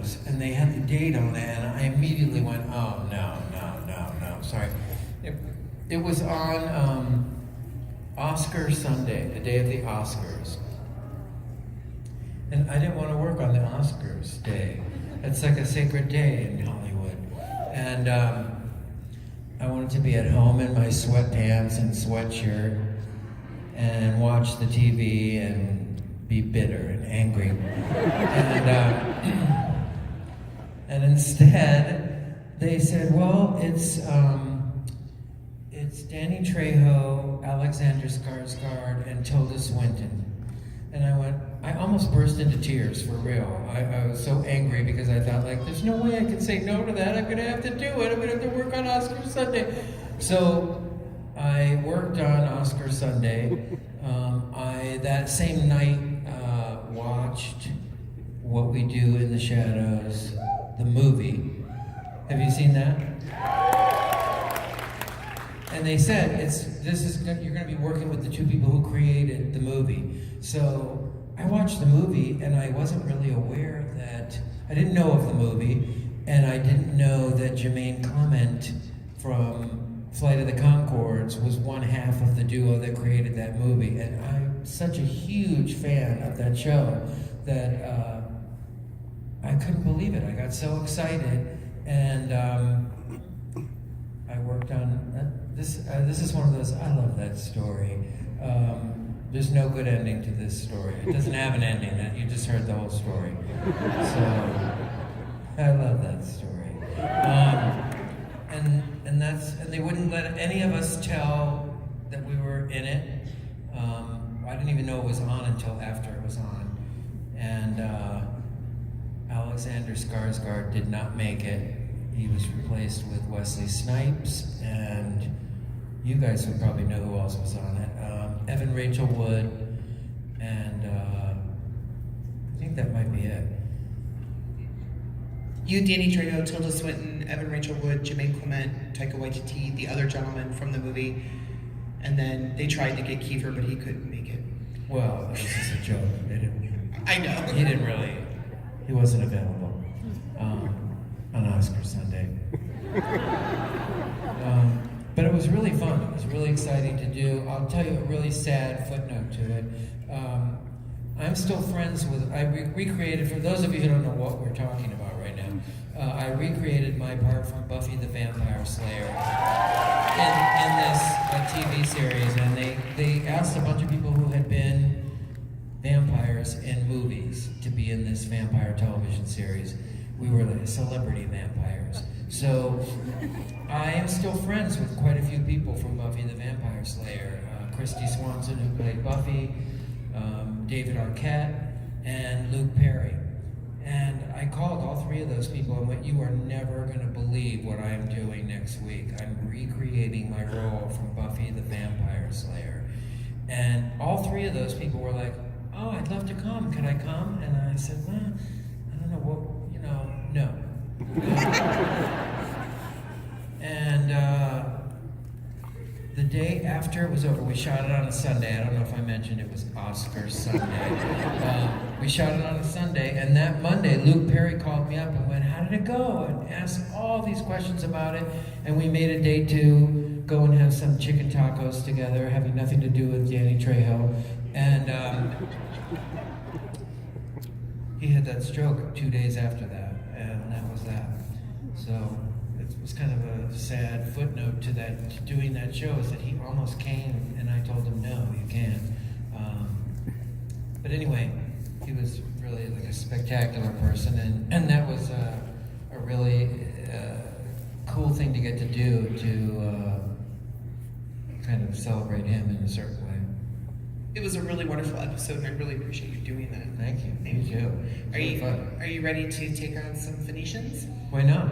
Shadows, and they had the date on it, and I immediately went, oh, no, sorry. It was on Oscar Sunday, the day of the Oscars. And I didn't want to work on the Oscars day. It's like a sacred day in Hollywood. And I wanted to be at home in my sweatpants and sweatshirt and watch the TV and be bitter and angry. And instead, they said, well, it's Danny Trejo, Alexander Skarsgård, and Tilda Swinton. And I almost burst into tears, for real. I was so angry because I thought, like, there's no way I can say no to that. I'm gonna have to do it. I'm gonna have to work on Oscar Sunday. So I worked on Oscar Sunday. That same night, watched What We Do in the Shadows, the movie. Have you seen that? And they said, you're gonna be working with the two people who created the movie. So I watched the movie and I wasn't really aware I didn't know of the movie, and I didn't know that Jermaine Clement from Flight of the Conchords was one half of the duo that created that movie. And I'm such a huge fan of that show that I couldn't believe it. I got so excited, and I worked on this. This is one of those, I love that story. There's no good ending to this story. It doesn't have an ending. You just heard the whole story. So I love that story. And they wouldn't let any of us tell that we were in it. I didn't even know it was on until after it was on. And Alexander Skarsgård did not make it. He was replaced with Wesley Snipes, and you guys would probably know who else was on it. Evan Rachel Wood, and I think that might be it. You, Danny Trejo, Tilda Swinton, Evan Rachel Wood, Jermaine Clement, Taika Waititi, the other gentleman from the movie, and then they tried to get Kiefer, but he couldn't make it. Well, this is a joke. I know. He wasn't available on Oscar Sunday. But it was really fun. It was really exciting to do. I'll tell you a really sad footnote to it. I'm still friends with, I recreated, for those of you who don't know what we're talking about right now, I recreated my part from Buffy the Vampire Slayer in this TV series, and they asked a bunch of people who had been vampires in movies to be in this vampire television series. We were like celebrity vampires. So I am still friends with quite a few people from Buffy the Vampire Slayer. Christy Swanson, who played Buffy, David Arquette, and Luke Perry. And I called all three of those people and went, you are never going to believe what I am doing next week. I'm recreating my role from Buffy the Vampire Slayer. And all three of those people were like, oh, I'd love to come. Can I come? And I said, well, I don't know what, no. And the day after it was over, we shot it on a Sunday. I don't know if I mentioned it was Oscar Sunday. We shot it on a Sunday, and that Monday, Luke Perry called me up and went, how did it go? And asked all these questions about it. And we made a date to go and have some chicken tacos together, having nothing to do with Danny Trejo. And he had that stroke 2 days after that, and that was that. So it was kind of a sad footnote to that, to doing that show, is that he almost came, and I told him, no, you can't. But anyway, he was really like a spectacular person, and that was a really cool thing to get to do, to kind of celebrate him in a certain way. It was a really wonderful episode, and I really appreciate you doing that. Thank you. Thank you. Are you ready to take on some Phoenicians? Why not?